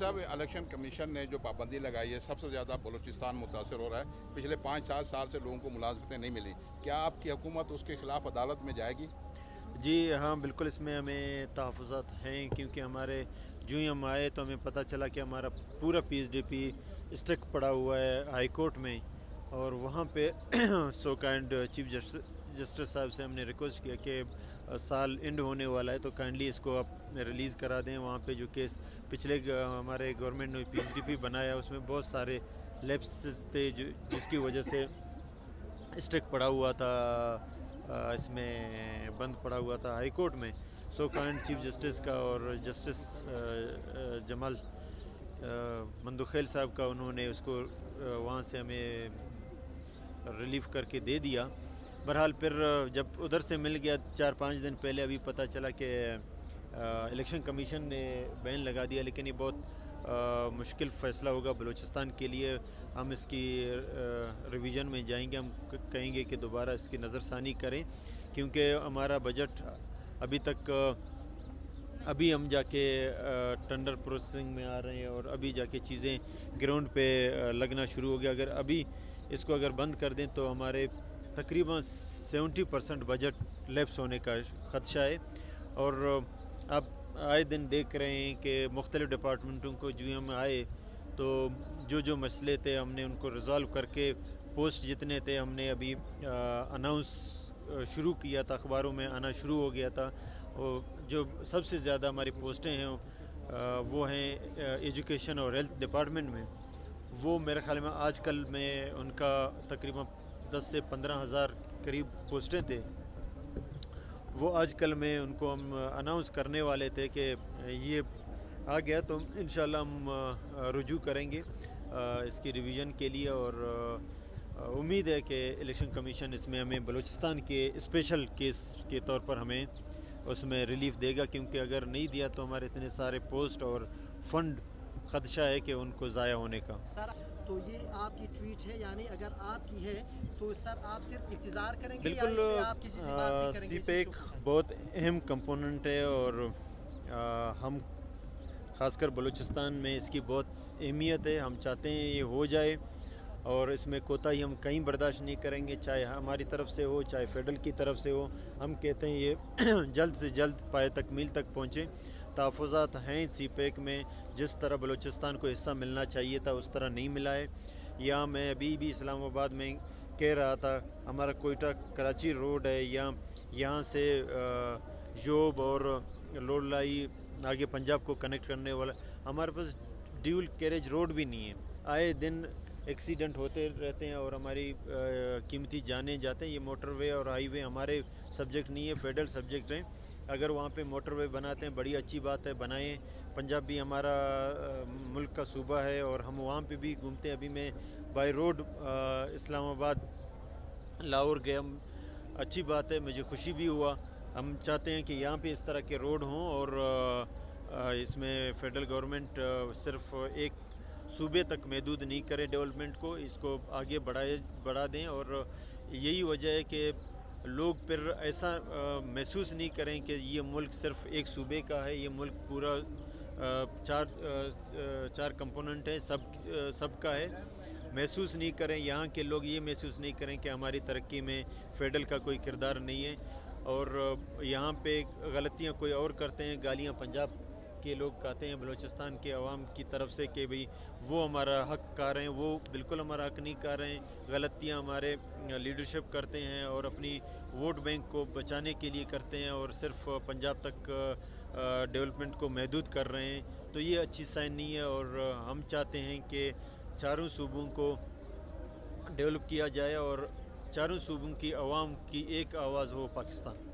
साहब, election commission ने जो पाबंदी लगाई है, सबसे ज़्यादा बलूचिस्तान मुतासर हो रहा है। पिछले 5-7 साल से लोगों को मुलाजमतें नहीं मिली। क्या आपकी हुकूमत उसके खिलाफ अदालत में जाएगी? जी हाँ, बिल्कुल इसमें हमें तहफ़्फ़ुज़ात हैं, क्योंकि हमारे जो ही हम आए तो हमें पता चला कि हमारा पूरा पीएचडीपी स्टक पड़ा हुआ है हाई कोर्ट में। और वहाँ पे सो काइंड चीफ जस्टिस साहब से हमने रिक्वेस्ट किया कि साल एंड होने वाला है तो काइंडली इसको आप रिलीज़ करा दें। वहाँ पे जो केस पिछले हमारे गवर्नमेंट ने पीएचडीपी बनाया उसमें बहुत सारे लैप्सेस थे जिसकी वजह से स्टक पड़ा हुआ था, इसमें बंद पड़ा हुआ था हाई कोर्ट में। सो काइंड चीफ जस्टिस का और जस्टिस जमाल मंदुखेल साहब का, उन्होंने उसको वहाँ से हमें रिलीफ करके दे दिया। बहरहाल फिर जब उधर से मिल गया 4-5 दिन पहले अभी पता चला कि इलेक्शन कमीशन ने बैन लगा दिया। लेकिन ये बहुत मुश्किल फ़ैसला होगा बलूचिस्तान के लिए। हम इसकी रिवीजन में जाएंगे, हम कहेंगे कि दोबारा इसकी नज़रसानी करें, क्योंकि हमारा बजट अभी तक अभी हम जाके टेंडर प्रोसेसिंग में आ रहे हैं और अभी जाके चीज़ें ग्राउंड पे लगना शुरू हो गया। अगर अभी इसको अगर बंद कर दें तो हमारे तकरीबन 70% बजट लैप्स होने का ख़दशा है। और आप आए दिन देख रहे हैं कि मुख्तलिफ़ डिपार्टमेंटों को जो हम आए तो जो मसले थे हमने उनको रिज़ॉल्व करके पोस्ट जितने थे हमने अभी अनाउंस शुरू किया था, अखबारों में आना शुरू हो गया था। और जो सबसे ज़्यादा हमारी पोस्टें हैं वो हैं एजुकेशन और हेल्थ डिपार्टमेंट में। वो मेरे ख्याल में आजकल में उनका तकरीबन 10 से 15 हज़ार करीब पोस्टें थे। वो आजकल में उनको हम अनाउंस करने वाले थे कि ये आ गया, तो इंशाल्लाह हम रुजू करेंगे इसकी रिवीजन के लिए। और उम्मीद है कि इलेक्शन कमीशन इसमें हमें बलूचिस्तान के स्पेशल केस के तौर पर हमें उसमें रिलीफ देगा, क्योंकि अगर नहीं दिया तो हमारे इतने सारे पोस्ट और फंड खदशा है कि उनको ज़ाया होने का। सर, तो ये आपकी ट्वीट है, यानी अगर आपकी है तो सर आप सिर्फ इंतज़ार करेंगे बिल्कुल, या इस पे आप किसी से बात भी करेंगे? सीपेक बहुत अहम कंपोनेंट है और हम ख़ासकर बलूचिस्तान में इसकी बहुत अहमियत है। हम चाहते हैं ये हो जाए और इसमें कोताही हम कहीं बर्दाश्त नहीं करेंगे, चाहे हमारी तरफ से हो चाहे फेडरल की तरफ से हो। हम कहते हैं ये जल्द से जल्द पाए तकमील तक पहुँचे। तहफ़्फ़ुज़ात हैं सीपेक में, जिस तरह बलूचिस्तान को हिस्सा मिलना चाहिए था उस तरह नहीं मिला है। या मैं अभी भी इस्लामाबाद में कह रहा था, हमारा कोयटा कराची रोड है, या यहाँ से जोब और लोलाई आगे पंजाब को कनेक्ट करने वाला हमारे पास ड्यूल कैरेज रोड भी नहीं है। आए दिन एक्सीडेंट होते रहते हैं और हमारी कीमती जाने जाते हैं। ये मोटरवे और हाईवे हमारे सब्जेक्ट नहीं है, फेडरल सब्जेक्ट हैं। अगर वहाँ पे मोटरवे बनाते हैं बड़ी अच्छी बात है, बनाएं। पंजाब भी हमारा मुल्क का सूबा है और हम वहाँ पे भी घूमते हैं। अभी मैं बाय रोड इस्लामाबाद लाहौर गया, अच्छी बात है, मुझे खुशी भी हुआ। हम चाहते हैं कि यहाँ पे इस तरह के रोड हों और इसमें फेडरल गवर्नमेंट सिर्फ एक सूबे तक महदूद नहीं करे डेवलपमेंट को, इसको आगे बढ़ा दें। और यही वजह है कि लोग फिर ऐसा महसूस नहीं करें कि ये मुल्क सिर्फ एक सूबे का है। ये मुल्क पूरा चार कंपोनेंट है, सबका है। महसूस नहीं करें, यहाँ के लोग ये महसूस नहीं करें कि हमारी तरक्की में फेडरल का कोई किरदार नहीं है। और यहाँ पे गलतियाँ कोई और करते हैं, गालियाँ पंजाब के लोग कहते हैं बलूचिस्तान के अवाम की तरफ से कि भाई वो हमारा हक का रहे हैं। वो बिल्कुल हमारा हक नहीं कर रहे हैं। गलतियाँ हमारे लीडरशिप करते हैं और अपनी वोट बैंक को बचाने के लिए करते हैं और सिर्फ पंजाब तक डेवलपमेंट को महदूद कर रहे हैं। तो ये अच्छी साइन नहीं है और हम चाहते हैं कि चारों सूबों को डेवलप किया जाए और चारों सूबों की अवाम की एक आवाज़ हो पाकिस्तान।